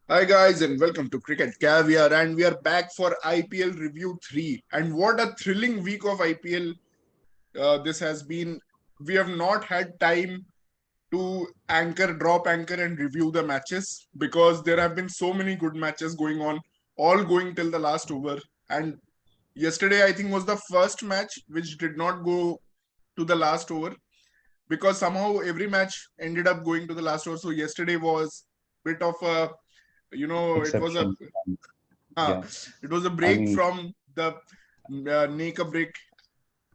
Hi guys and welcome to Cricket Caviar, and we are back for IPL Review 3. And what a thrilling week of IPL this has been. We have not had time to drop anchor and review the matches because there have been so many good matches going on, all going till the last over. And yesterday I think was the first match which did not go to the last over because somehow every match ended up going to the last over. So yesterday was bit of a it was a Exception. Yeah, it was a I break mean, from the make a break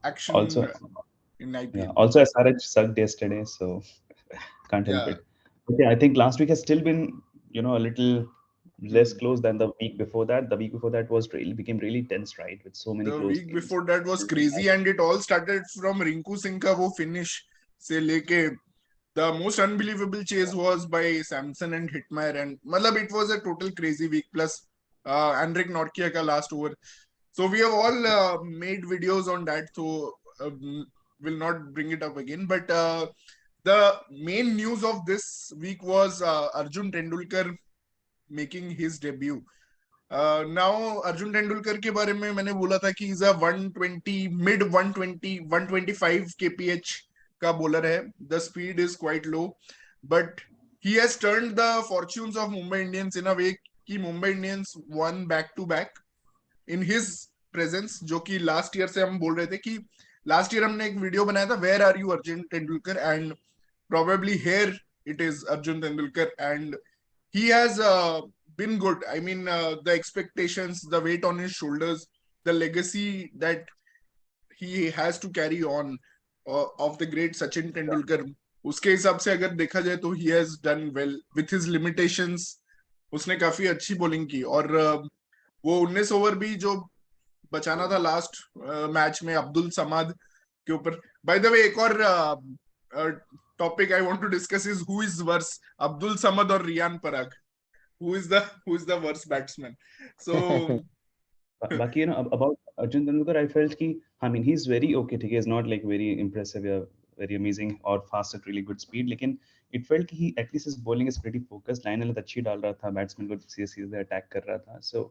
action also, in yeah, IPL. also SRH sucked yesterday, so can't help Yeah, it. Okay, I think last week has still been, a little less hmm. close than the week before that. The week before that was really became really tense, right, with so many The close week games. before that was crazy, and it all started from Rinku Singh का वो finish से लेके the most unbelievable chase was by Samson and Hitmire, and matlab it was a total crazy week. Plus, Anrik Nortje ka last over. So we have all made videos on that, so will not bring it up again. But the main news of this week was Arjun Tendulkar making his debut. Now Arjun Tendulkar के बारे में मैंने बोला था कि is a 120 mid 120 125 kph का bowler है. The speed is quite low, but he has turned the fortunes of Mumbai Indians in a way कि Mumbai Indians won back to back in his presence. जो कि last year से हम बोल रहे थे कि लास्ट ईयर हमने एक वीडियो बनाया था where are you Arjun Tendulkar, and probably here it is Arjun Tendulkar, and he has been good. I mean, the expectations, the weight on his shoulders, the legacy that he has to carry on of the great Sachin Tendulkar, उसके हिसाब से अगर देखा जाए तो he has done well with his limitations. उसने काफी अच्छी बॉलिंग की, और वो 19 ओवर भी जो बचाना था लास्ट मैच में अब्दुल समाद के ऊपर. बाय द वे, एक और topic I want to discuss is who is worse, Abdul Samad और Riyan Parag. Who is the worse batsman? So Baki, about Arjun Tendulkar, I felt I mean, he's very okay. He is not like very impressive, yeah, very amazing or fast at really good speed. Lekin it felt he at least his bowling is pretty focused. Line अलग अच्छी डाल रहा था, batsman को सीधे सीधे attack कर रहा था. So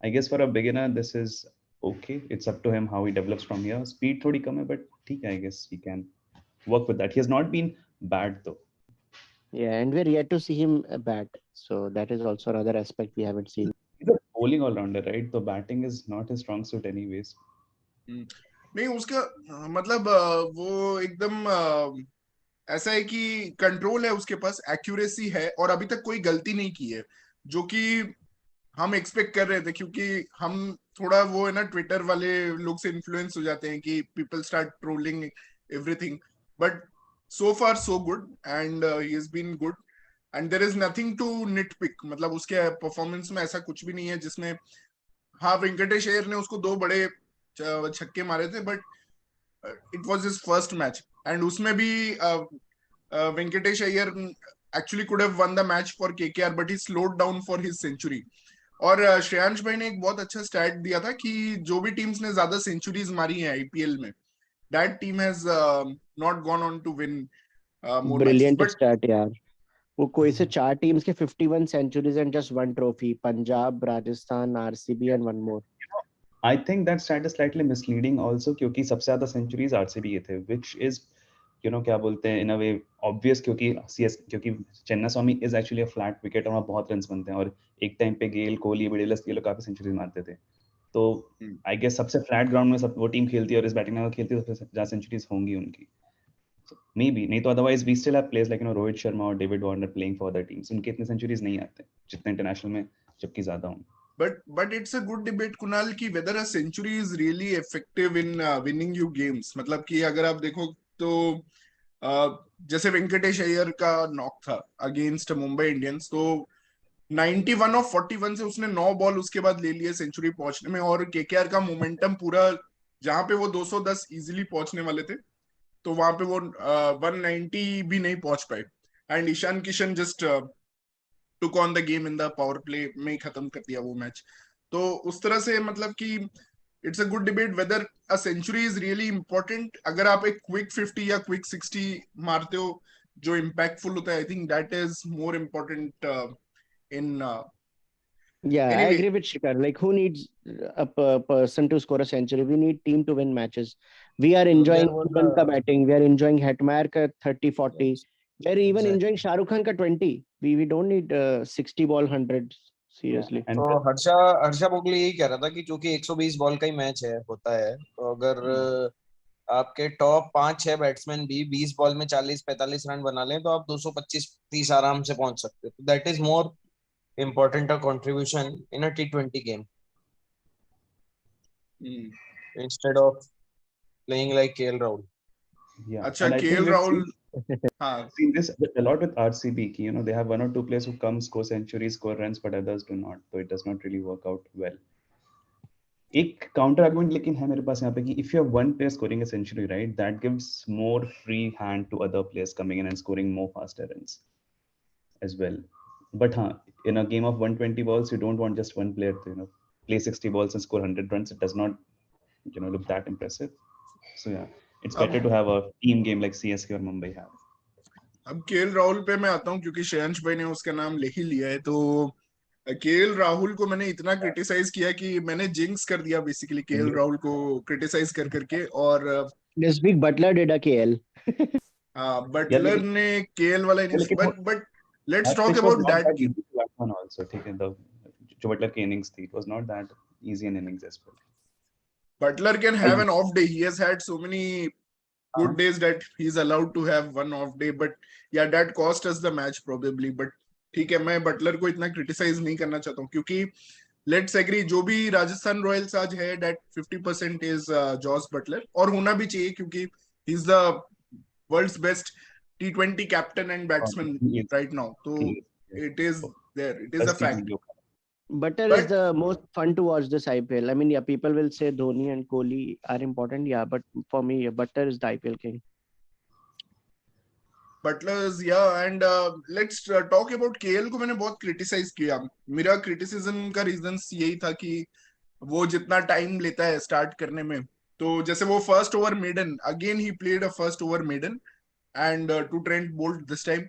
I guess for a beginner, this is okay. It's up to him how he develops from here. Speed थोड़ी कम है, but ठीक है, I guess he can work with that. He has not been bad though. Yeah, and we're yet to see him bat. So that is also another aspect we haven't seen. He's a bowling all rounder, right? The batting is not his strong suit, anyways. नहीं उसका मतलब वो एकदम ऐसा है कि control है उसके पास, एक्यूरेसी है, और अभी तक कोई गलती नहीं की है, जो कि हम एक्सपेक्ट कर रहे थे. क्योंकि हम थोड़ा वो है ना, ट्विटर वाले लोग से इन्फ्लुएंस हो जाते हैं कि people start trolling everything. But so far so good, and he has been good, and there is nothing to nitpick. मतलब उसके परफॉर्मेंस में ऐसा कुछ भी नहीं है जिसमें, हाँ वेंकटेश अय्यर ने उसको दो बड़े छक्के मारे थे, but it was his first match, and उसमें भी Venkatesh Iyer actually could have won the match for KKR, but he slowed down for his century. और श्रेयांश भाई ने एक बहुत अच्छा स्टैट दिया था कि जो भी टीम्स ने ज्यादा सेंचुरीज मारी हैं आईपीएल में, that team has not gone on to win more matches. Brilliant but start, यार. वो कोई से चार टीम्स के 51 centuries and just one trophy. Punjab, Rajasthan, RCB and one more. I think that stat is slightly misleading also क्योंकि सबसे ज्यादा centuries RCB के थे, which is क्या बोलते हैं इन अ वे ऑब्वियस, क्योंकि Chinnaswamy is actually a flat wicket और वहाँ बहुत रन बनते हैं, और एक टाइम पे गेल, कोहली, विलियर्स ये लोग काफी सेंचुरीज मारते थे. तो आई गेस सबसे फ्लैट ग्राउंड में सब वो टीम खेलती है और इस बैटिंग में खेलती है तो सबसे ज्यादा सेंचुरीज होंगी उनकी. मे बी नहीं तो otherwise we still have players like Rohit Sharma और David Warner playing for other teams. उनके इतने सेंचुरीज नहीं आते जितने इंटरनेशनल में, जबकि ज्यादा होंगे. but it's a good debate, Kunal, कि whether a century is really effective in winning you games. मतलब कि अगर आप देखो तो जैसे वेंकटेश अय्यर का नॉक था अगेंस्ट मुंबई इंडियंस, तो 91 ऑफ 41 से उसने 9 बॉल उसके बाद ले लिए सेंचुरी पहुंचने में, और केकेआर का मोमेंटम पूरा, जहां पे वो 210 इजीली पहुंचने वाले थे, तो वहां पे वो 190 भी नहीं पहुंच पाए. And Ishan Kishan just took on the game in the power play में ही खत्म कर दिया वो मैच. तो उस तरह से मतलब कि it's a good debate whether a century is really important. अगर आप एक क्विक 50 या क्विक 60 मारते हो जो इम्पैक्टफुल होता है, I think that is more important in Yeah, I Anyway, agree with Shikhar. Like, who needs a person to score a century? We need team to win matches. We are So there enjoying was Bhuvan ka batting. We are enjoying Hetmyer ka 30-40. yes, We're even enjoying exactly. Shah Rukh Khan ka 20. We don't need 60 ball 100. Yeah, Seriously. and तो Harsha Harsha Bogle यही कह रहा था कि चूंकि 120 ball का ही match है होता है, तो अगर आपके टॉप 5-6 बैट्समैन भी 20 बॉल में 40-45 रन बना लें तो आप 225-30 आराम से पहुंच सकते हो. That is more important a contribution in a T20 game instead of playing like KL Rahul. yeah, अच्छा and I think KL we've Rahul, हाँ seen this a lot with RCB. कि, you know, they have one or two players who come score centuries, score runs, but others do not. So it does not really work out well. एक counter argument लेकिन है मेरे पास यहाँ पे कि if you have one player scoring a century, right, that gives more free hand to other players coming in and scoring more faster runs as well. But हाँ, in a game of 120 balls, you don't want just one player to, you know, play 60 balls and score 100 runs. It does not, you know, look that impressive. So yeah, it's better to have a team game like CSK or Mumbai have. अब KL Rahul पे मैं आता हूँ क्योंकि श्रेयांश भाई ने उसका नाम ले ही लिया है, तो केएल राहुल को मैंने इतना क्रिटिसाइज किया कि मैंने जिंक्स कर दिया बेसिकली केएल राहुल को क्रिटिसाइज कर करके, और This week Butler did a KL. Yeah, Buttler लेकिन ने केएल वाला innings, but let's that talk pitch was about not that. that easy to bat on also. ठीक है, the जो बटलर की innings थी, it was not that easy an innings as well. Butler can have an off day. He has had so many good days that he's allowed to have one off day, but yeah, that cost us the match probably. But ठीक है, मैं Buttler को इतना criticise नहीं करना चाहता हूँ क्योंकि लेट्स एग्री, जो भी राजस्थान रॉयल्स आज है दैट 50% इज जॉस बटलर, और होना भी चाहिए क्योंकि he is the world's best T20 captain and batsman right now, तो it is there, it is a fact. Butter is But the most fun to watch this IPL. I mean, yeah, people will say Dhoni and Kohli are important, yeah, but for me, Butter is the IPL king. Butler's या and let's talk about KL को मैंने बहुत criticise किया. मेरा criticism का reason यही था कि वो जितना टाइम लेता है स्टार्ट करने में, तो जैसे वो first over maiden, again he played a first over maiden and to Trent Boult this time,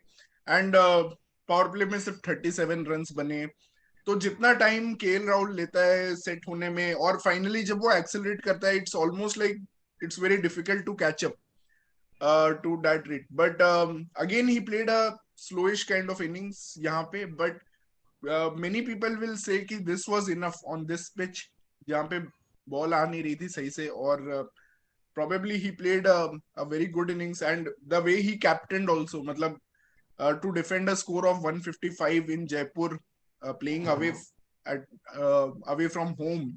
and power play में सिर्फ 37 रन्स बने. तो जितना टाइम केएल राहुल लेता है सेट होने में, और फाइनली जब वो एक्सेलरेट करता है, it's almost like it's very difficult to catch up to that rate. But again, he played a slowish kind of innings यहाँ पे. But many people will say कि this was enough on this pitch जहाँ पे ball आ नहीं रही थी सही से, और probably he played a very good innings, and the way he captained also, मतलब to defend a score of 155 in Jaipur, playing away from home,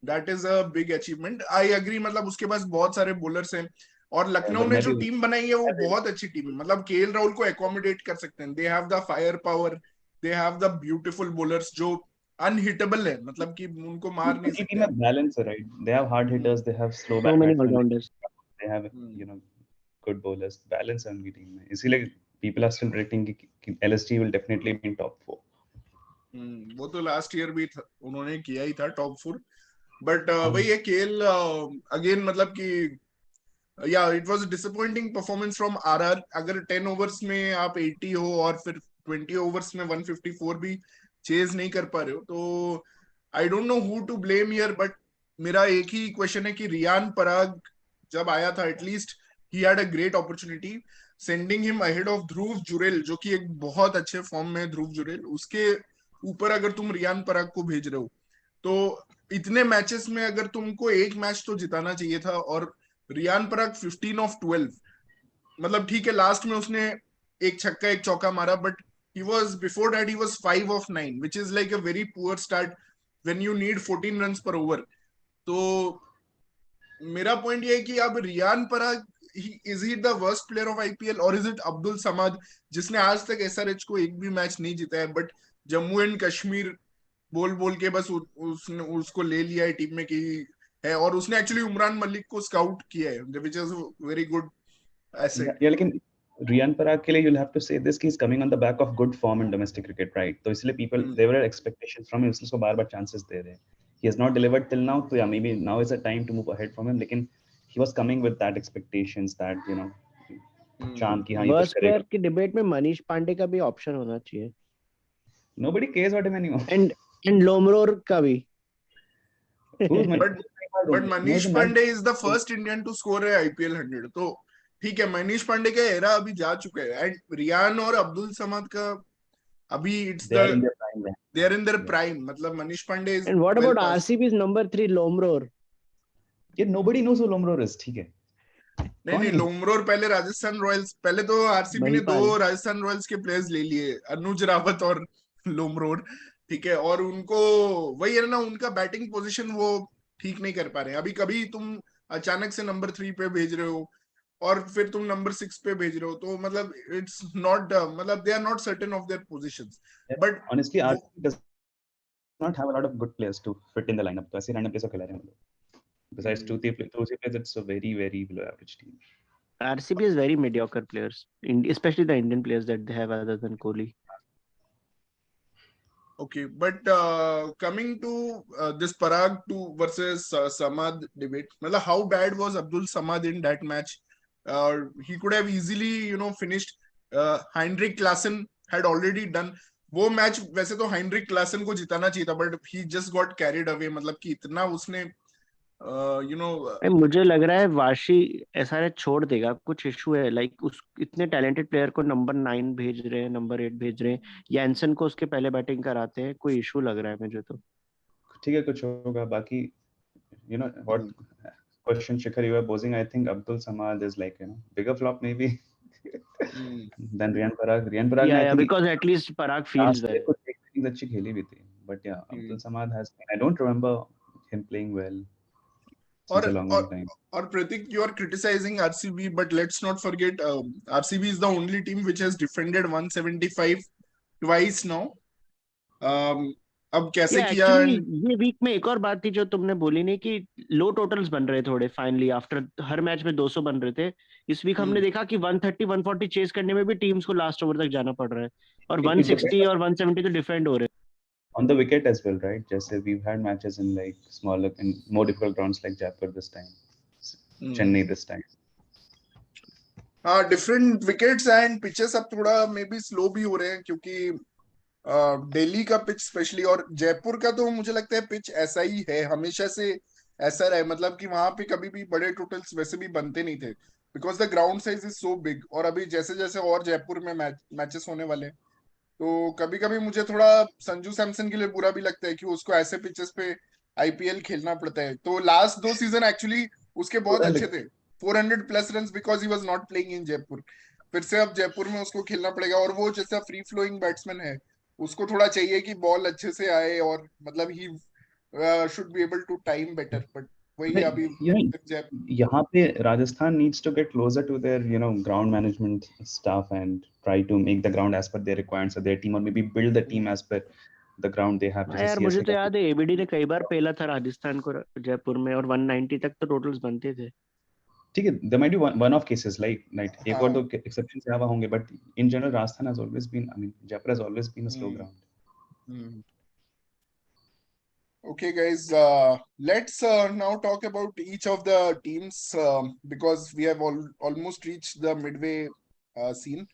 that is a big achievement. I agree, मतलब उसके पास बहुत सारे bowlers हैं, और लखनऊ ने जो team बनाई है वो बहुत अच्छी टीम है. मतलब केएल राहुल को एकोमोडेट कर सकते हैं. They have the fire power, they have the beautiful bowlers जो अनहिटेबल है, मतलब कि उनको मार नहीं सकते. बैलेंस है, right. They have hard hitters, they have slow So many batsman, all-rounders. they have, you know, good bowlers. Balance है उनकी टीम में, इसीलिए people are still predicting कि LSG will definitely be in top 4. वो तो last year भी उन्होंने किया ही था टॉप 4. बट वही है केएल अगेन, मतलब कि yeah, it was a disappointing performance from RR. अगर 10 ओवर्स में आप 80 हो और फिर 20 ओवर्स में 154 भी चेज नहीं कर पा रहे हो, तो I don't know who to blame here. But मेरा एक ही क्वेश्चन है कि रियान पराग जब आया था, at least he had a great opportunity. Sending him ahead of Dhruv Jurel, जो कि एक बहुत अच्छे फॉर्म में है ध्रुव जुरेल, उसके ऊपर अगर तुम रियान पराग को भेज रहे हो, तो इतने मैचेस में अगर तुमको एक मैच तो जिताना चाहिए था. और रियान पराग 15 ऑफ 12, मतलब ठीक है लास्ट में उसने एक छक्का एक चौका मारा, but he was before that he was 5 of 9, which is like a very poor start when you need 14 runs per over. तो मेरा पॉइंट ये है कि अब Riyan Parag, is he the worst player of IPL or is it Abdul समाद, जिसने आज तक SRH को एक भी मैच नहीं जीता है, बट जम्मू एंड कश्मीर बोल बोल के बस उसने उसको ले लिया है टीम में कि है, और उसने एक्चुअली उमरान मलिक को स्काउट किया है, which is very good asset. या लेकिन रियान पराग के लिए you'll have to say this कि he's coming on the back of good form in domestic cricket, right? तो इसलिए people there were expectations from him, इसलिए उसको बार-बार chances दे रहे हैं. He has not delivered till now, so yeah, maybe now is the time to move ahead from him. लेकिन he was coming with that expectations that, you know, चांद की हाँ ये कुछ Worst करेगा. player की डिबेट में मनीष पांडे का भी ऑप्शन होना चाहिए. Nobody cares about him anymore. And and Lomror का भी. Who's Manish? But Manish Pandey is the first Indian to score a IPL 100. तो ठीक है, मनीष पांडे का एरा अभी जा चुका है. एंड रियान और अब्दुल समद का अभी it's They are in the their prime. then. They are in there Yeah. Prime. मतलब Manish Pandey is And what well about past. RCB's number 3 Lomror? Yeah, nobody knows who Lomror is. ठीक है. नहीं नहीं, लोमरोर पहले राजस्थान रॉयल्स, पहले तो आरसीबी ने Mahipal. 2 Rajasthan Royals के प्लेयर्स ले लिए, अनुज रावत और लोमरोर. ठीक है, और उनको वही है ना, उनका बैटिंग पोजीशन वो ठीक नहीं कर पा रहे हैं. अभी कभी तुम अचानक से नंबर 3 पे भेज रहे हो और फिर तुम नंबर 6 पे भेज रहे हो, तो मतलब इट्स नॉट, मतलब they are not certain of their positions. Yeah. But Honestly, RCB does not have a lot of good players to fit in the lineup. तो ऐसे random players को खिला रहे हैं हम लोग. Besides two, three players, it's a very, very below average team. RCB is very mediocre players, especially the Indian players that they have other than Kohli. okay, but coming to this Parag versus Samad debate, मतलब how bad was Abdul Samad in that match? He could have easily, you know, finished. Heinrich Klaasen had already done वो match. वैसे तो Heinrich Klaasen को जिताना चाहिए था, but he just got carried away. मतलब कि इतना उसने यू नो मुझे लग रहा है वाशी एसआरएच छोड़ देगा, कुछ इशू है. लाइक उस इतने टैलेंटेड प्लेयर को नंबर 9 भेज रहे हैं, नंबर 8 भेज रहे हैं, यानसन को उसके पहले बैटिंग कराते हैं. कोई इशू लग रहा है मुझे तो. ठीक है, कुछ होगा. बाकी you know what question Shikhar you were posing, I think Abdul Samad is like, you know, bigger flop maybe than Riyan Parag. Riyan Parag Yeah, I think because at least Parag feels well. कुछ एक अच्छी खेली भी थी, but yeah, Abdul Samad has, I don't remember him playing well since a long time. Or Pratik, you are criticizing RCB, but let's not forget RCB is the only team which has defended 175 twice now. अब कैसे किया? Actually, ये week में एक और बात थी जो तुमने बोली नहीं, कि लो टोटल्स बन रहे थोड़े फाइनली आफ्टर. हर मैच में 200 बन रहे थे. इस वीक हमने देखा कि 130 140 चेस करने में भी टीम्स को लास्ट ओवर तक जाना पड़ रहा है, और 160 और 170 तो डिफेंड हो रहे हैं. On the wicket as well, right? जैसे we've had matches in like smaller and more difficult grounds like Jaipur this time, Chennai this time. Different wickets and pitches अब थोड़ा मे बी स्लो भी हो रहे हैं, क्योंकि दिल्ली का पिच स्पेशली और जयपुर का तो मुझे लगता है पिच ऐसा ही है, हमेशा से ऐसा रहा है. मतलब कि वहां पे कभी भी बड़े टोटल्स वैसे भी बनते नहीं थे, because the ground size is so big. और अभी जैसे जैसे और जयपुर में मैचेस होने वाले हैं, तो कभी कभी मुझे थोड़ा संजू सैमसन के लिए बुरा भी लगता है कि उसको ऐसे पिचेस पे आईपीएल खेलना पड़ता है. तो लास्ट 2 सीजन एक्चुअली उसके बहुत अच्छे थे, 400 plus run, because he was not playing in Jaipur. फिर से अब जयपुर में उसको खेलना पड़ेगा, और वो जैसा फ्री फ्लोइंग बैट्समैन है, उसको थोड़ा चाहिए कि बॉल अच्छे से आए, और मतलब he should be able to time better. But वही अभी यहाँ पे Rajasthan needs to get closer to their, you know, ground management staff and try to make the ground as per their requirements of their team, or maybe build the team as per the ground they have. यार मुझे तो याद है ABD ने कई बार पेला था राजस्थान को जयपुर में, और 190 तक तो टोटल्स बनते थे. ठीक है, there might be one off cases like एक और दो exceptions यहाँ होंगे, but in general Rajasthan has always been, I mean Jaipur has always been a slow ground. Okay, guys, let's now talk about each of the teams, because we have almost reached the midway scene.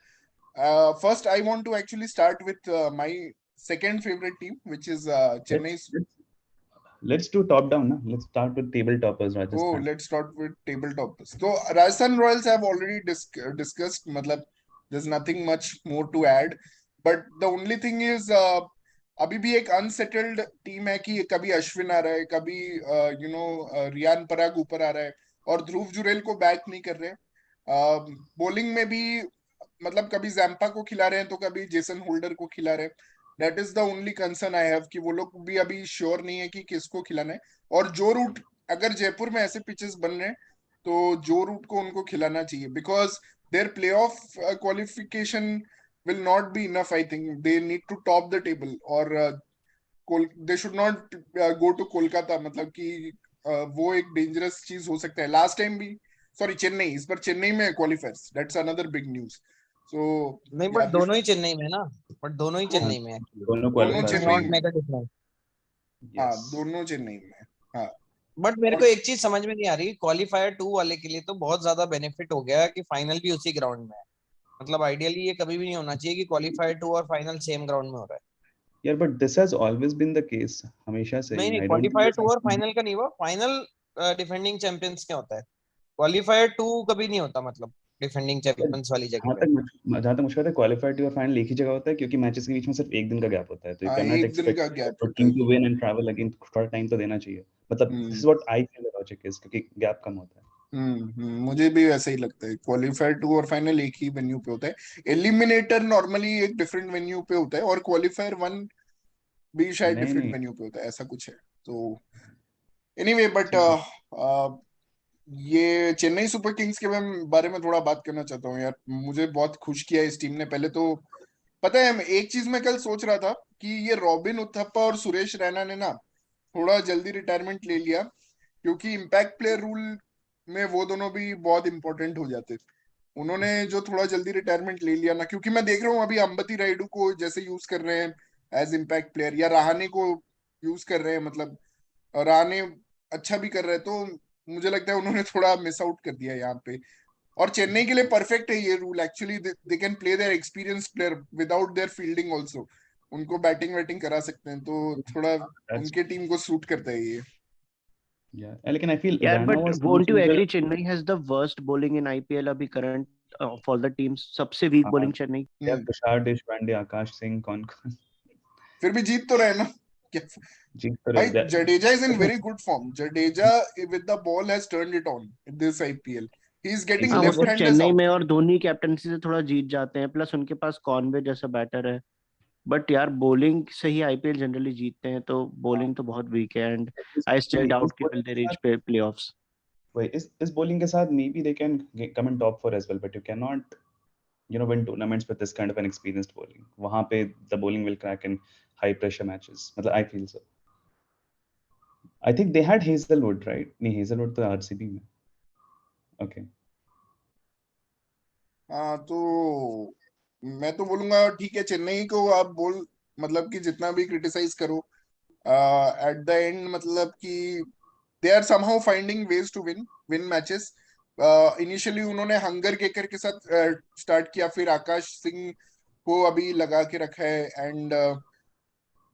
First, I want to actually start with my second favorite team, which is Chennai. Let's do top down. Na? Let's start with table toppers, Rajasthan. Oh, let's start with table toppers. So Rajasthan Royals have already discussed. Matlab, there's nothing much more to add. But the only thing is, अभी भी एक unsettled team है कि कभी अश्विन आ रहा है, कभी रियान पराग ऊपर आ रहा है, और ध्रुव जुरेल को बैक नहीं कर रहे. बॉलिंग में भी मतलब कभी जैम्पा को खिला रहे हैं तो कभी जेसन होल्डर को खिला रहे हैं. That is the only concern I have, कि वो लोग भी अभी श्योर नहीं है कि किसको खिलाना है. और जो रूट, अगर जयपुर में ऐसे पिचेस बन रहे हैं तो जो रूट को उनको खिलाना चाहिए, because their playoff qualification will not be enough. I think they need to top the table, or they should not go to Kolkata. मतलब कि वो एक डेंजरस चीज हो सकता है. लास्ट टाइम भी चेन्नई, इस बार चेन्नई में qualifiers, that's another big news. So नहीं, बट दोनों ही चेन्नई में ना, दोनों चेन्नई में हाँ. बट मेरे को एक चीज समझ में नहीं आ रही, क्वालिफायर 2 वाले के लिए तो बहुत ज्यादा बेनिफिट हो गया कि फाइनल भी उसी ग्राउंड में है. मतलब आइडियली ये कभी भी नहीं होना चाहिए कि क्वालिफायर 2 और फाइनल सेम ग्राउंड में हो रहा है. Yeah, but this has always been the case. हमेशा से नहीं ही. नहीं, I don't think qualifier this 2 has और to be. फाइनल का नहीं हुआ, फाइनल डिफेंडिंग चैंपियंस क्या होता है, क्वालिफायर 2 कभी नहीं होता, मतलब डिफेंडिंग चैंपियंस वाली जगह पे। जहाँ तक मुझे पता है क्वालिफायर टू और फाइनल एक ही जगह होता है क्योंकि मैचेस के बीच में सिर्फ एक दिन का गैप होता है, तो यू हाँ, कैन नॉट एक दिन का एक्सपेक्ट गैप फॉर होता टीम है। To win and travel again, थोड़ा टाइम तो देना चाहिए. मतलब this is what I feel the logic is, क्योंकि गैप कम होता है. मुझे भी वैसा ही लगता है। क्वालिफायर 2 और फाइनल एक ही वेन्यू पे होता है। एलिमिनेटर नॉर्मली एक डिफरेंट वेन्यू पे होता है और क्वालिफायर 1 भी शायद नहीं डिफरेंट नहीं वेन्यू पे होता है, ऐसा कुछ है। तो एनीवे बट ठीक है. ये चेन्नई सुपर किंग्स के बारे में थोड़ा बात करना चाहता हूँ यार। मुझे बहुत खुश किया इस टीम ने। पहले तो पता है, एक चीज मैं कल सोच रहा था कि ये रॉबिन उथप्पा और सुरेश रैना ने ना थोड़ा जल्दी रिटायरमेंट ले लिया, क्योंकि इम्पैक्ट प्लेयर रूल में वो दोनों भी बहुत इंपॉर्टेंट हो जाते। उन्होंने जो थोड़ा जल्दी रिटायरमेंट ले लिया ना, क्योंकि मैं देख रहा हूँ अभी अंबती रायडू को जैसे यूज कर रहे हैं एज इम्पैक्ट प्लेयर, या रहाणे को यूज कर रहे हैं, मतलब रहाणे अच्छा भी कर रहे हैं। तो मुझे लगता है उन्होंने थोड़ा मिस आउट कर दिया यहाँ पे। और चेन्नई के लिए परफेक्ट है ये rule actually. They can play their experience player without their fielding also. उनको बैटिंग वैटिंग करा सकते हैं, तो थोड़ा That's उनके टीम को सूट करता है ये। yeah. लेकिन I feel यार Rana but was won't you initially the agree Chennai has the worst bowling in IPL अभी current of all the teams, सबसे weak bowling Chennai. yeah, hmm, Tushar Deshpande, Akash Singh, कौन फिर भी जीत तो रहे ना। क्या जीत तो भाई, रहे. Jadeja is in very good form. Jadeja with the ball has turned it on in this IPL. He is getting हाँ वो लेफ्ट तो हैंडर्स चेन्नई आउट। में और धोनी कैप्टनसी से थोड़ा जीत जाते हैं, प्लस उनके पास कॉनवे जैसा बैटर है। बट यार बॉलिंग से ही आईपीएल जनरली जीतते हैं, तो बॉलिंग तो बहुत वीक है एंड आई स्टिल इस डाउट कि bowling विल दे के रीच साथ प्लेऑफ्स। वही इस bowling के साथ maybe they can come in top 4 as well, but you cannot win tournaments with this kind of an experienced bowling. वहां पे the bowling will crack in high pressure matches, मतलब I feel so. I think they had Hazelwood, right? नहीं, Hazelwood तो RCB में. Okay. हाँ, तो मैं तो बोलूंगा ठीक है, चेन्नई को आप बोल, मतलब कि जितना भी क्रिटिसाइज करो, एट द एंड मतलब कि they are somehow finding ways to win matches. Initially उन्होंने हंगर केकर के साथ स्टार्ट किया, फिर आकाश सिंह को अभी लगा के रखा है, एंड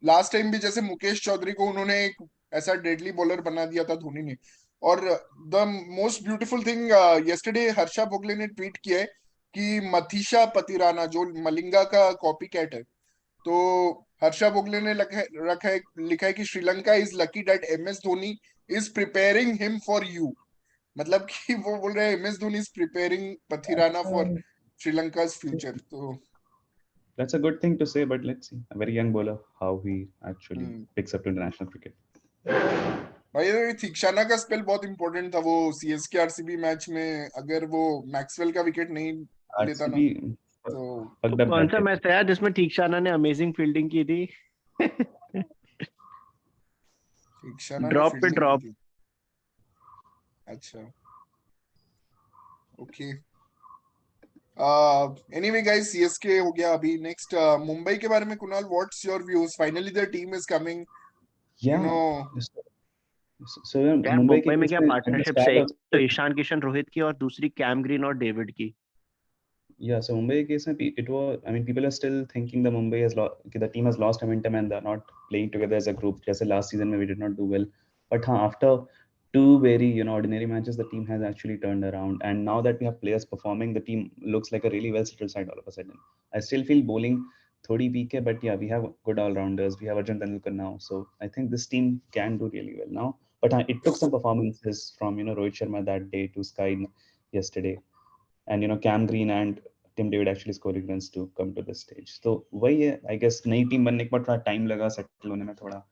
लास्ट टाइम भी जैसे मुकेश चौधरी को उन्होंने एक ऐसा डेडली बॉलर बना दिया था धोनी ने। और the most beautiful thing, yesterday Harsha Bhogle ने ट्वीट किया है कि मथीशा पतिराना जो मलिंगा का कॉपी कैट है, तो हर्षा भोगले ने लिखा है कि Sri Lanka is lucky that MS Dhoni is preparing him for you. मतलब कि वो बोल रहे हैं MS Dhoni is preparing Pathirana for श्रीलंका's फ्यूचर। तो That's a good thing to say, but let's see. A very young bowler, how he actually hmm, picks up to international cricket. भाई थिक्शाना का स्पेल बहुत इंपॉर्टेंट था वो सीएसके आरसीबी मैच में। अगर वो मैक्सवेल का विकेट नहीं लेता ना, आरसीबी तो तो fucked up कौन that सा day. मैच था यार जिसमें ठीकशाना ने अमेजिंग फील्डिंग की थी? थिक्शाना ने ड्रॉप पे फील्डिंग की ड्रॉप। थी। अच्छा, ओके। एनीवे गाइस, सीएसके हो गया। अभी नेक्स्ट मुंबई के बारे में Kunal, what's your views? Finally the team is coming, you Yeah. No. So यार मुंबई के मुंबई में केस क्या में at the पार्टनरशिप्स है, start एक तो of ईशान किशन रोहित की और दूसरी कैम ग्रीन और डेविड की। yeah, so Mumbai case में it was, I mean, people are still thinking the Mumbai has lost, the team has lost momentum and they're not playing together as a group. जैसे last season में we did not do well, but हाँ, after two very ordinary matches, the team has actually turned around, and now that we have players performing, the team looks like a really well settled side all of a sudden. I still feel bowling थोड़ी weak है, but yeah, we have good all rounders. We have Arjun Tendulkar now, so I think this team can do really well now. But it took some performances from Rohit Sharma that day to Sky yesterday, and Cam Green and Tim David actually scoring runs to come to this stage. So वही है, I guess नई team बनने के बाद थोड़ा time लगा settle होने में थोड़ा,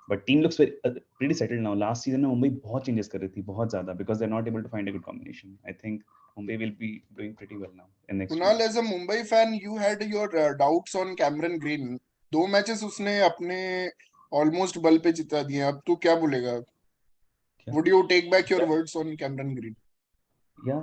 but team looks pretty settled now. Last season में मुंबई बहुत चेंजेस कर रही थी, बहुत ज्यादा, because they're not able to find a good combination. I think Mumbai will be doing pretty well now in next few Kunal, years. As a Mumbai fan, you had your doubts on Cameron Green. 2 matches उसने अपने almost बल पे जिता दिए। अब तू क्या बोलेगा? क्या? Would you take back your words on Cameron Green? Yeah.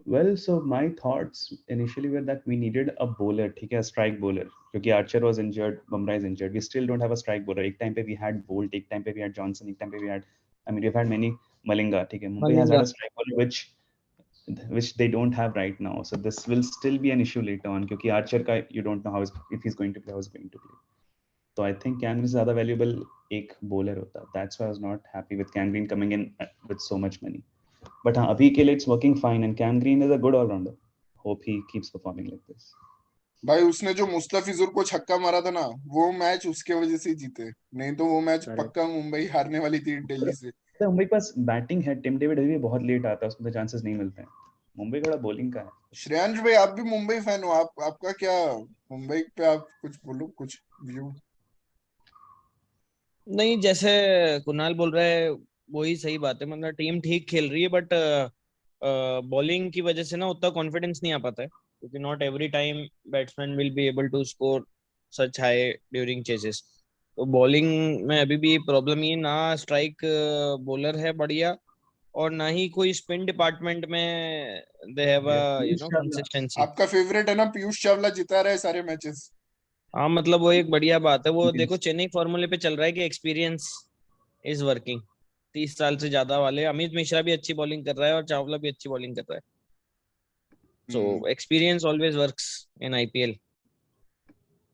Well, so my thoughts initially were that we needed a bowler, ठीक है, a strike bowler, क्योंकि Archer was injured, Bumrah is injured. We still don't have a strike bowler. एक time पे we had Bolt, एक time पे we had Johnson, एक time पे we had, I mean, we've had many Malinga, ठीक है. Mumbai has Malinga. had a strike bowler which they don't have right now. So this will still be an issue later on, क्योंकि Archer का you don't know if he's going to play, how he's going to play. तो I think can green से ज्यादा valuable एक bowler होता. That's why I was not happy with Cam Green coming in with so much money. But हाँ, अभी के लिए it's working fine and Cam Green is a good all-rounder. Hope he keeps performing like this. भाई उसने जो मुस्तफिजुर को छक्का मारा था ना, वो मैच उसके वजह से ही जीते, नहीं तो वो मैच Correct. पक्का मुंबई हारने वाली थी दिल्ली से। तो मुंबई के पास बैटिंग है. टिम डेविड अभी भी बहुत लेट आता है, उसको तो चांसेस नहीं मिलते हैं. मुंबई का बॉलिंग का है. श्रेयांश भाई, आप भी मुंबई फैन हो, आपका क्या मुंबई पे, आप कुछ बोलो, कुछ व्यू। नहीं, जैसे कुणाल बोल रहा है वही सही बात है, मतलब टीम ठीक खेल रही है बट बॉलिंग की वजह से ना उतना कॉन्फिडेंस नहीं आ पाता है, क्योंकि not every time batsman will be able to score such high during chases. तो बॉलिंग में अभी भी प्रॉब्लम ये ना स्ट्राइक बॉलर है बढ़िया, और ना ही कोई स्पिन डिपार्टमेंट में दे हैव कंसिस्टेंसी. आपका फेवरेट है ना पीयूष चावला, जिता रहा है सारे मैचेस। हाँ, मतलब वो एक बढ़िया बात है. वो देखो चेन्नई फॉर्मूले पे चल रहा है कि एक्सपीरियंस इज वर्किंग. 30 साल से ज्यादा वाले अमित मिश्रा भी अच्छी बॉलिंग कर रहा है और चावला भी अच्छी बॉलिंग कर रहा है. So experience always works in IPL.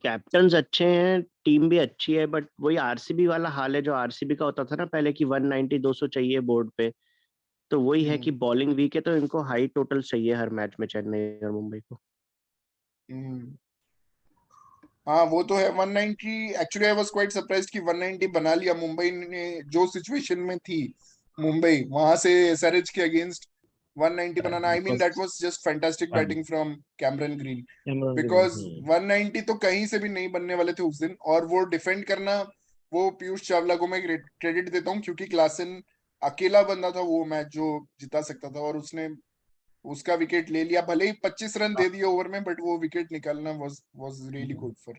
Captains अच्छे हैं, टीम भी अच्छी है, बट वही आरसीबी वाला हाल है जो आरसीबी का होता था ना पहले, कि 190 200 चाहिए बोर्ड पे. तो वही है कि बॉलिंग वीक है, तो इनको हाई टोटल चाहिए हर मैच में, चेन्नई और मुंबई को. हाँ वो तो है 190। Actually I was quite surprised कि 190 बना लिया मुंबई ने, जो सिचुएशन में थी मुंबई, वहां से एसआरएच के against 190 banana, I mean that was just fantastic batting from Cameron green, because 190 तो कहीं से भी नहीं बनने वाले थे उस दिन, और वो डिफेंड करना, वो पीयूष चावला को मैं क्रेडिट देता हूँ, क्योंकि क्लासन अकेला बंदा था वो मैच जो जिता सकता था, और उसने उसका विकेट ले लिया, भले ही 25 रन दे दिए ओवर में, बट वो विकेट निकालना was really good for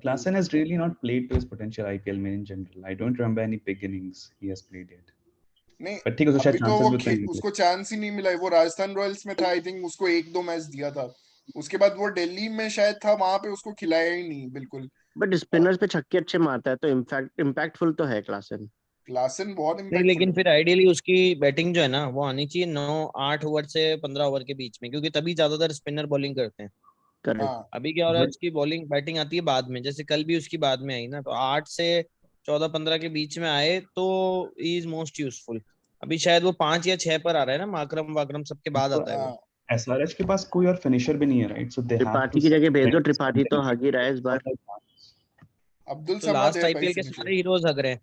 Klaasen has really not played to his potential IPL में in general. I don't remember any big innings he has played yet. नहीं, But ठीक है, उसको शायद अभी तो chances वो भी उतने नहीं मिले. उसको चांस ही नहीं मिला है। वो राजस्थान रॉयल्स में था, आई थिंक उसको 1-2 मैच दिया था, उसके बाद वो दिल्ली में शायद था, वहां पे उसको खिलाया ही नहीं बिल्कुल। बट स्पिनर्स पे छक्के अच्छे मारता है, तो इम्पैक्टफुल तो है क्लासन. क्लासन बहुत नहीं, इम्पैक्टफुल लेकिन है। फिर आइडियली उसकी बैटिंग जो है ना वो आनी चाहिए 9-8 ओवर से 15 ओवर के बीच में, क्योंकि तभी ज्यादातर स्पिनर बॉलिंग करते हैं. करेक्ट. हाँ अभी क्या हो रहा है, उसकी बॉलिंग बैटिंग आती है बाद में, जैसे कल भी उसकी बाद में आई ना, तो 8 से 14-15 के बीच में आए तो इज मोस्ट यूजफुल. अभी शायद वो 5 या 6 पर आ रहा है ना, माकरम वाकरम सबके बाद आता है वो. SRH के पास कोई और फिनिशर भी नहीं है, right? So they have to Tripathi की जगह भेज दो, त्रिपाठी तो हग ही रहा है इस बार. अब्दुल तो समाद लास्ट है भाई आईपीएल के फिनिशर। सारे हीरोज हग रहे हैं.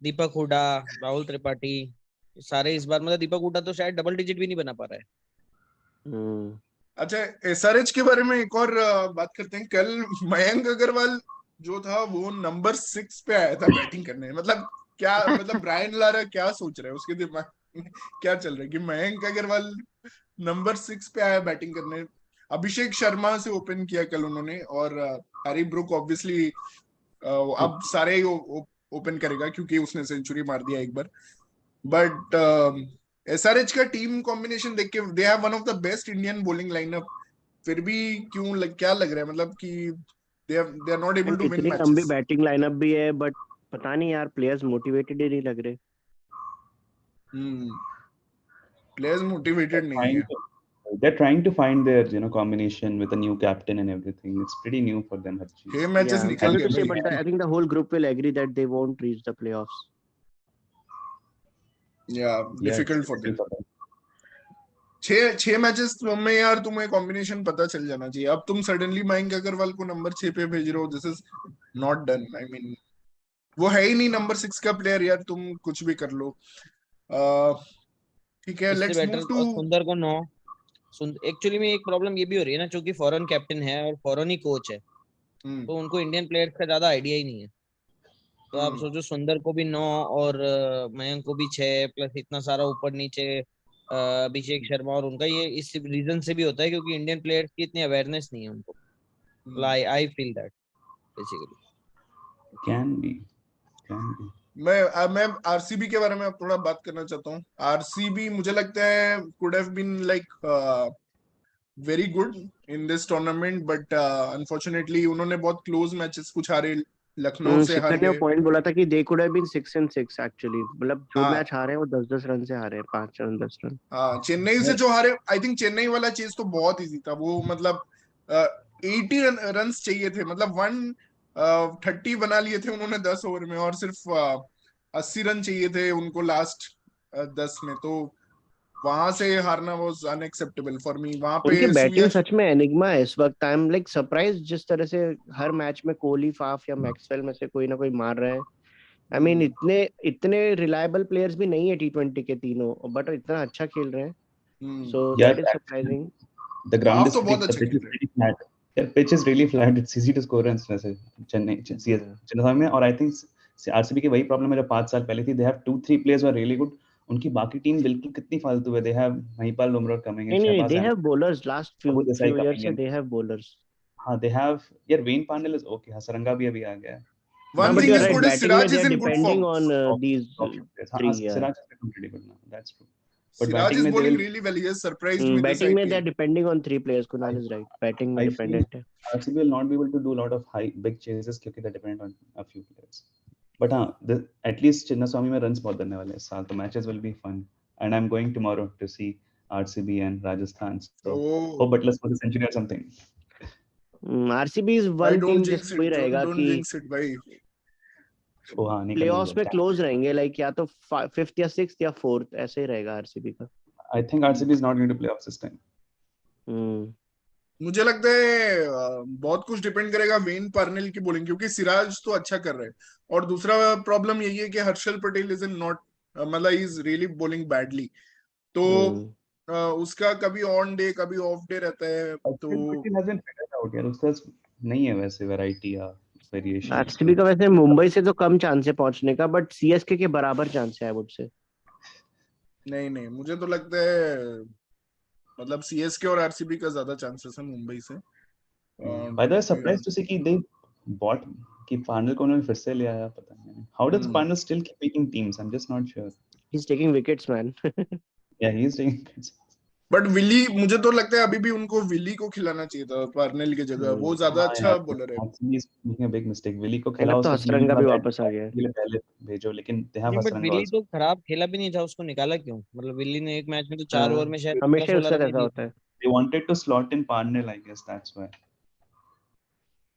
दीपक हुडा, राहुल त्रिपाठी, सारे इस बार, मतलब दीपक हुडा तो शायद डबल डिजिट भी नहीं बना पा रहा है. अच्छा, एसआरएच के बारे में एक और बात करते हैं। कल मयंक अग्रवाल जो था वो नंबर 6 पे आया था बैटिंग करने, मतलब क्या, मतलब ब्रायन लारा क्या सोच रहे हैं उसके दिमाग में, क्या चल रहा है कि मयंक अग्रवाल नंबर 6 पे आया बैटिंग करने। अभिषेक शर्मा से ओपन किया कल उन्होंने, और हैरी ब्रुक ऑब्वियसली अब सारे ही ओपन करेगा क्योंकि उसने सेंचुरी मार दिया एक बार। बट एसआरएच का टीम कॉम्बिनेशन देख के, they have one of the best Indian bowling lineup, फिर भी क्यों क्या लग रहा है, मतलब कि they are not able to win इतनी लंबी मैचेस। बैटिंग लाइनअप भी है, बट पता नहीं यार, प्लेयर्स मोटिवेटेड ही नहीं लग रहे. प्लेयर्स मोटिवेटेड नहीं है। They're trying to find their, combination with a new captain and everything. It's pretty new for them, हर चीज. 6 मैचेस Yeah, निकल sorry गए to say, भाई। but I think the whole group will agree that they won't reach the playoffs. Yeah, difficult for them। 6 matches में यार तुम्हें combination पता चल जाना चाहिए। अब तुम सडनली मयंक अग्रवाल को नंबर 6 पे भेज रहे हो, this is not done. I mean वो है ही नहीं नंबर 6 का प्लेयर यार, तुम कुछ भी कर लो। ठीक है, इससे लेट्स मूव बेटर टू। सुंदर को 9. एक्चुअली में एक प्रॉब्लम ये भी हो रही है ना, क्योंकि फॉरेन कैप्टन है और फॉरेन ही कोच है, तो उनको इंडियन प्लेयर्स का ज्यादा आइडिया ही नहीं है. तो आप सोचो सुंदर को भी 9 और मयंक को भी 6, प्लस इतना सारा ऊपर नीचे अभिषेक शर्मा, और उनका ये इस रीजन से भी होता है क्योंकि इंडियन प्लेयर्स की इतनी अवेयरनेस नहीं है उनको. I feel that basically. Can be. मैं आरसीबी के बारे में अब थोड़ा बात करना चाहता हूँ। आरसीबी मुझे लगता है could have been like very good in this tournament, but unfortunately उन्होंने बहुत क्लोज मैचेस कुछ हारे, लखनऊ से हार शिखर ने गए। पॉइंट बोला था कि they could have been 6 and 6 actually, मतलब जो हाँ मैच हारे हैं वो 10-10 रन से हारे हैं, 5 रन 10 रन. हाँ, चेन्नई से जो हारे, आई थिंक चेन्नई वाला चेज तो बहुत इजी था वो, मतलब 80 रन चाहिए थे, मतलब 30 बना लिए थे उन्होंने 10 ओवर में, और सिर्फ 80 रन चाहिए थे उनको लास्ट 10 में। तो वहां से हारना वाज अनएक्सेप्टेबल फॉर मी। वहां उनकी पे बैटिंग सूर्य, सच में एनिग्मा है इस वक्त। आई एम लाइक सरप्राइज जिस तरह से हर मैच में कोहली, फाफ या मैक्सवेल में से कोई ना कोई मार रहा है। आई मीन इतने इतने रिलायबल प्लेयर्स भी नहीं है T20 के तीनों, बट इतना अच्छा खेल रहे हैं। सो Yeah, that is surprising. the ground half is तो pretty, बहुत the अच्छा pitch खेल is रहे pretty flat. Yeah, pitch is really flat. It's easy to score runs वैसे चेन्नई में। और I think आरसीबी की वही प्रॉब्लम है जो 5 साल पहले थी। They have 2-3 players who are really good. उनकी बाकी टीम बिल्कुल कितनी फालतू है। They have Mahipal लुमरा coming in, नहीं नहीं, Shahbaz they have Ahmed, bowlers last Prabhu Desai few year coming से, in. They have bowlers. हाँ, they have यार Wayne Parnell is okay. Hasaranga भी अभी आ गया है। हाँ one but thing you are is right, good is batting में Siraj they is are in good depending form. On these हाँ, 3 या Siraj has become pretty good now. That's true. But Siraj batting is में they bowling will. Really well, he has surprised me this batting में they are IPL. Depending on 3 players. Kunal is right, batting में I feel dependent है। RCB will not be able to do a lot of big chases क्योंकि they're dependent on a few players. But हाँ, at least Chinnaswamy में runs बहुत बनने वाले हैं इस साल, तो matches will be fun. And I'm going tomorrow to see RCB and Rajasthan. So oh, hope Butlers for the century or something. RCB is भाई वन टीम डोंट जिसको जिंक्स वही इट, रहेगा डोंट कि जिंक्स इट भाई। Oh हाँ, नहीं करने playoffs में देंगे। क्लोज रहेंगे, लाइक या तो 5th या 6th या 4th ऐसे ही रहेगा आरसीबी का। I think RCB is not going to play off this time. हम्म मुझे लगता है बहुत कुछ डिपेंड करेगा वेन पार्नेल की बॉलिंग, क्योंकि सिराज तो अच्छा कर रहे हैं। और दूसरा प्रॉब्लम यही है कि Harshal Patel is in not, मतलब इज रियली बॉलिंग बैडली। तो हम्म उसका कभी ऑन डे कभी ऑफ डे रहता है। तो Harshal Patel hasn't figured out यार, उसका नहीं है वैसे वैरायटी या वेरिएशन आरसीबी का वैसे मुंबई से तो कम चांस है पहुंचने का, बट सीएसके के बराबर चांस है मुझसे। नहीं नहीं, मुझे तो लगता है मतलब सीएसके और आरसीबी का ज्यादा चांसेस है मुंबई से। By the way, surprised to see कि they bought कि पार्नल को उन्होंने फिर से ले आया, पता नहीं। How does Parnell still keep making teams? I'm just not sure. He's taking wickets, man. Yeah, he's taking. But Willey, मुझे तो लगता है अभी भी उनको विली को खिलाना चाहिए था पार्नेल की जगह। वो ज्यादा हाँ अच्छा यार, बॉलर है। actually he's making a big mistake. Willey को एंड अब खिलाओ, तो उसका टीम में हसरंगा थोड़ा भी बैट वापस आ गया है। के लिए पहले भेजो, लेकिन they have नहीं, बट हसरंगा विली also. तो खराब खेला भी नहीं था, उसको निकाला क्यों? मतलब विली ने एक मैच में तो 4 ओवर में शायद हमेशा ही 15-16 उसका रन ही ऐसा दिए होता थे। है। They wanted to slot in Parnell, I guess that's why.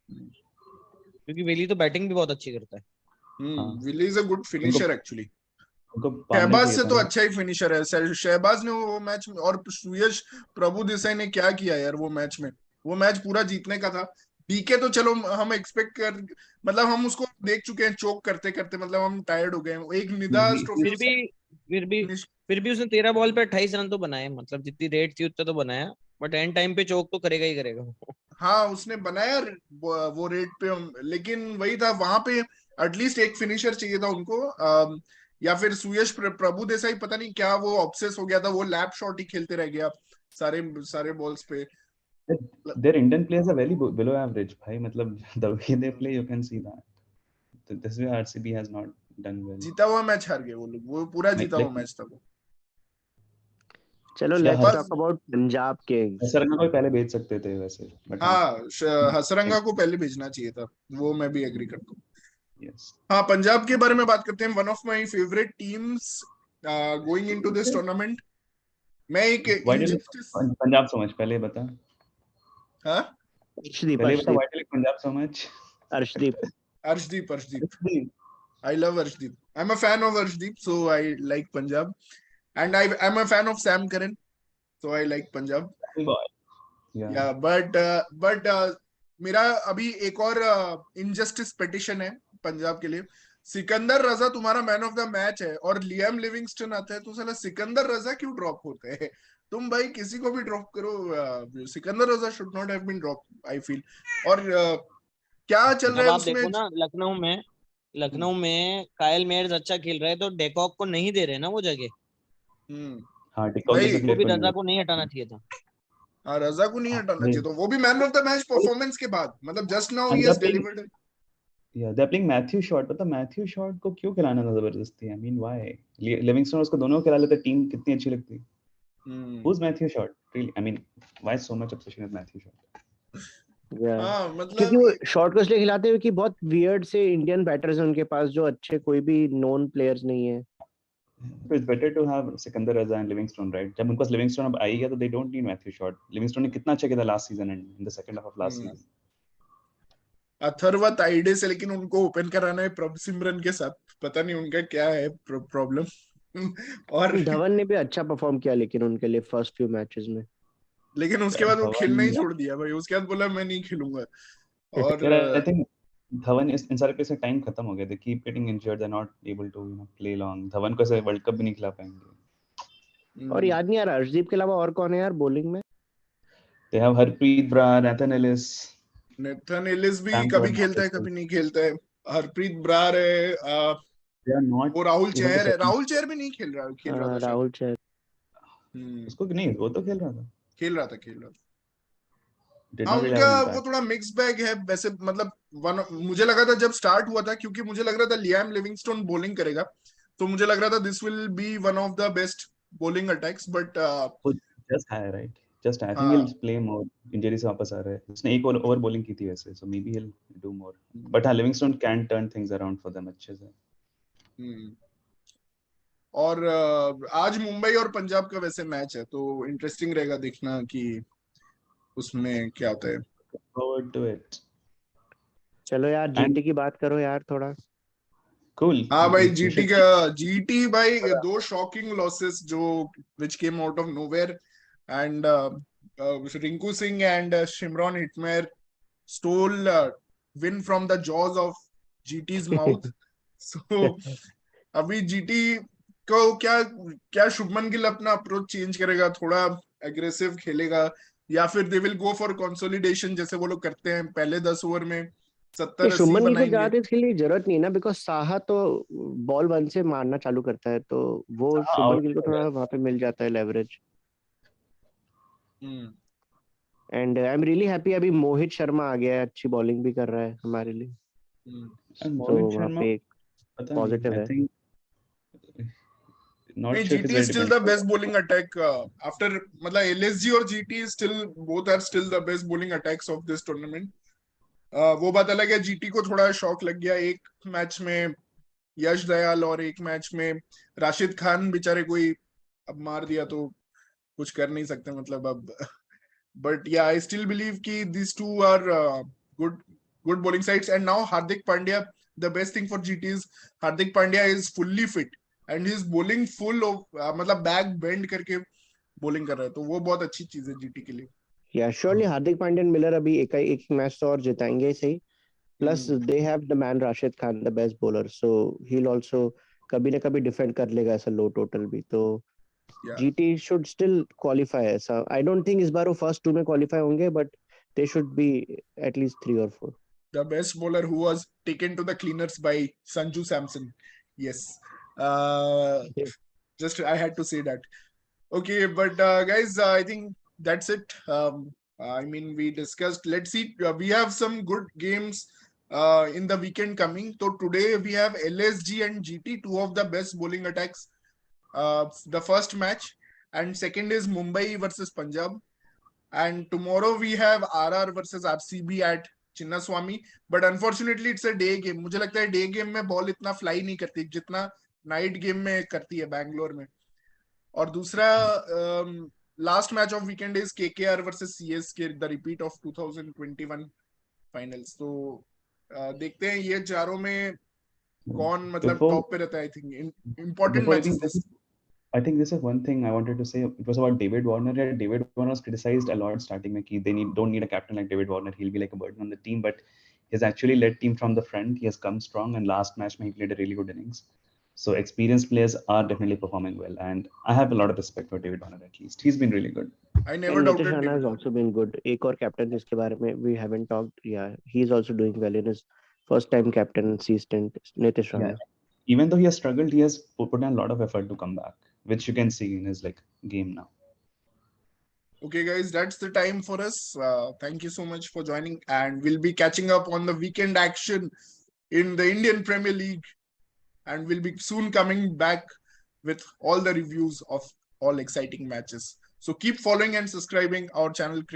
क्योंकि विली तो बैटिंग भी बहुत अच्छी करता है। हाँ, Willey is a good finisher actually. उनको पार्नल शहबाज चाहिए से था तो ना। अच्छा ही फिनिशर है शहबाज ने वो मैच में। और सुयश प्रभु देसाई ने क्या किया यार वो मैच में। वो मैच पूरा जीतने का था। बीके तो चलो हम एक्सपेक्ट कर, मतलब हम उसको देख चुके हैं चोक करते करते, मतलब हम टायर्ड हो गए हैं। एक निदा ट्रॉफी फिर भी फिर भी फिनिश। फिर भी उसने 13 बॉल पे 28 रन तो बनाए, मतलब जितनी रेट थी उतना तो बनाया। बट एंड टाइम पे चोक तो करेगा ही करेगा। हाँ उसने बनाया वो रेट पे लेकिन वही था वहां पे। एटलीस्ट एक फिनिशर चाहिए था उनको। या फिर सुयश प्रभु देसाई पता नहीं क्या वो ऑब्सेस हो गया था, वो लैप शॉट ही खेलते रह गया सारे सारे बॉल्स पे। Their Indian players are very below average, भाई। मतलब the way they play, you can see that. This way RCB has not done well. जीता हुआ मैच हार गए वो लोग, वो पूरा जीता हुआ मैच था वो। चलो या लेट्स बस talk about Punjab Kings. Hasaranga को पहले भेज सकते थे वैसे, बट हाँ हसरंगा को पहले भेजना चाहिए था, वो मैं भी एग्री करता हूँ। yes. हाँ पंजाब के बारे में बात करते हैं। One of my favourite teams going into this tournament. मैं एक Why do you injustice. like Punjab so much? पहले बता, हाँ अर्शदीप पहले बता, Arshdeep why do you like Punjab so much? Arshdeep Arshdeep Arshdeep I love Arshdeep. I'm a fan of Arshdeep, so I like Punjab. And I'm a fan of Sam Curran, so I like Punjab. Yeah. Yeah, but मेरा अभी एक और injustice petition है पंजाब के लिए। सिकंदर रजा तुम्हारा man of the match है और लियाम लिविंगस्टन आता है, तो साला सिकंदर रजा क्यों ड्रॉप होते हैं? तुम भाई किसी को भी ड्रॉप करो, Sikandar Raza should not have been drop I feel. और क्या चल रहा अब है आप उसमें? देखो ना, लखनऊ में कायल मेयर्स अच्छा खेल रहे हैं तो डेकॉक को नहीं दे रहे ना वो जगह। हाँ, डिकॉक भाई जैसे वो प्लेयर भी को नहीं रजा मिला। को नहीं हटाना चाहिए था। हाँ रजा को नहीं हाँ, हटाना वही। चाहिए, तो वो भी man of the match performance के बाद, मतलब just now he And has they're playing, delivered. yeah, they're playing Matthew Short, पता मैथ्यू शॉट को क्यों खिलाना था जबरदस्ती? I mean, why? लिविंगस्टन उसको दोनों को खिला लेते, टीम कितनी अच्छी लगती। Who's Matthew Short? Really? I mean, why so much obsession with Matthew Short? हाँ क्योंकि मतलब वो शॉर्ट को इसलिए खिलाते हैं कि बहुत वियर्ड से इंडियन बैटर्स हैं उनके पास जो अच्छे कोई भी नोन प्लेयर्स नहीं है। So it's better to have Sikandar Raza and Livingstone, right? जब उनके पास लिविंगस्टोन अब आई गया तो they don't need Matthew Short. Livingstone ने कितना अच्छा किया था last season and in the second half of last season. Atharva Taide से, लेकिन उनको ओपन कराना है प्रभसिमरन के साथ, पता नहीं उनका क्या है प्रॉब्लम। और धवन ने भी अच्छा परफॉर्म किया लेकिन उनके लिए फर्स्ट फ्यू मैचेस में। लेकिन उसके यार बाद वो खेलना ही धवन, छोड़ दिया भाई, उसके बाद बोला मैं नहीं खेलूंगा। और यार आई थिंक धवन इन सारे प्लेयर्स का टाइम खत्म हो गया, they keep getting injured, they are not able to play long. Dhawan को ऐसे वर्ल्ड कप भी नहीं खिला पाएंगे। और याद नहीं यार, हर्षदीप के अलावा और कौन है यार बॉलिंग में? They have Harpreet Brar, Nathan Ellis, Nathan Ellis भी सैम कभी करन, खेलता है कभी नहीं खेलता है। हरप्रीत ब्रार है, दे आर नॉट वो राहुल इवन द चहर है, सेकंड। राहुल चहर भी नहीं खेल रहा था शायद। राहुल चहर। उसको नहीं, वो तो खेल रहा था, खेल रहा था। डिड हाँ नॉट रियली उनका हैव एन वो इम्पैक्ट। थोड़ा मिक्स बैग है वैसे, मतलब मुझे लगा था जब स्टार्ट हुआ था, क्योंकि मुझे लग रहा था लियाम लिविंगस्टोन बॉलिंग करेगा, तो मुझे लग रहा था this will be one of the best bowling attacks, but वो जस्ट है राइट, जस्ट आई थिंक हाँ। he'll play more, इंजरी से वापस आ रहा है, उसने एक ओवर बॉलिंग की थी वैसे, so maybe he'll do more, but हाँ Livingstone can turn things around for them अच्छे से। हम्म। और आज मुंबई और पंजाब का वैसे मैच है, तो इंटरेस्टिंग रहेगा देखना कि उसमें क्या होता है। Forward to it चलो यार and जीटी की बात करो यार थोड़ा। cool, हाँ भाई, we should जीटी भाई, दो शॉकिंग लॉसेस जो which came out of nowhere, and Rinku Singh and Shimron Hetmyer stole win from the jaws of GT's mouth. So अभी जीटी को क्या क्या शुभमन गिल अपना अप्रोच चेंज करेगा, थोड़ा एग्रेसिव खेलेगा, या फिर they will go for consolidation जैसे वो लोग करते हैं, पहले 10 ओवर में ये 70-80 शुभमन गिल को बनाएंगे। ज्यादा इसके लिए जरूरत नहीं है ना, बिकॉज साहा तो बॉल 1 से मारना चालू करता है, तो वो शुभमन गिल को out थोड़ा वहां पे मिल जाता है leverage. Hmm. And I am really happy, अभी मोहित शर्मा आ गया है, अच्छी बॉलिंग भी कर रहा है हमारे लिए, and तो Mohit वहां Sharma, पे एक पता नहीं, पॉजिटिव I है। think नहीं, not sure if he's GT is very still the dependable। Best bowling attack after, मतलब एलएसजी और GT still, both are still the best bowling attacks of this tournament. वो बात अलग है, जीटी को थोड़ा शॉक लग गया एक मैच में यश दयाल, और एक मैच में राशिद खान बेचारे कोई अब मार दिया, तो कुछ कर नहीं सकते मतलब अब। But yeah I still believe कि this two are good good bowling sides, and now Hardik Pandya, the best thing for GT is Hardik Pandya is fully fit and he is bowling full off, मतलब बैक बेंड करके बॉलिंग कर रहा है, तो वो बहुत अच्छी चीज है जीटी के लिए। या श्योरली हार्दिक पांड्या मिलर अभी एक मैच तो और जिताएंगे ही सही। Plus hmm, they have the man Rashid Khan, the best bowler, so he will also कभी ना कभी डिफेंड कर लेगा ऐसा लो टोटल भी, तो या जीटी शुड स्टिल क्वालिफाई। ऐसा आई डोंट थिंक इस बार वो फर्स्ट 2 में क्वालिफाई होंगे, but they should be at least 3 और 4। the best bowler who was taken to the cleaners by Sanju Samson. Yes. Just I had to say that. Okay, but guys, I think that's it. I mean, we discussed. Let's see. We have some good games in the weekend coming. So today we have LSG and GT, two of the best bowling attacks. The first match, and second is Mumbai versus Punjab. And tomorrow we have RR versus RCB at Chinnaswamy. But unfortunately it's a day game. मुझे लगता है day game में ball इतना fly नहीं करती जितना night game में करती है बैंगलोर में। और दूसरा last match of weekend is KKR versus CSK, the repeat of 2021 finals. तो देखते हैं ये चारों में कौन मतलब Before टॉप पे रहता है। I think important before we matches this. I think this is one thing I wanted to say. It was about David Warner. Yeah, David Warner was criticized a lot starting में कि they don't need a captain like David Warner. He'll be like a burden on the team. But he's actually led team from the front. He has come strong, and last match he played a really good innings. So experienced players are definitely performing well, and I have a lot of respect for David Warner. At least he's been really good. I and never Nitish doubted Rana David has also been good. एक और captain जिसके बारे में we haven't talked, yeah, he is also doing well in his first time captaincy stint, Nitish Yeah. Rana. Even though he has struggled, he has put in a lot of effort to come back, which you can see in his like game now. Okay, guys, that's the time for us. Thank you so much for joining, and we'll be catching up on the weekend action in the Indian Premier League, and we'll be soon coming back with all the reviews of all exciting matches. So keep following and subscribing our channel, Cricket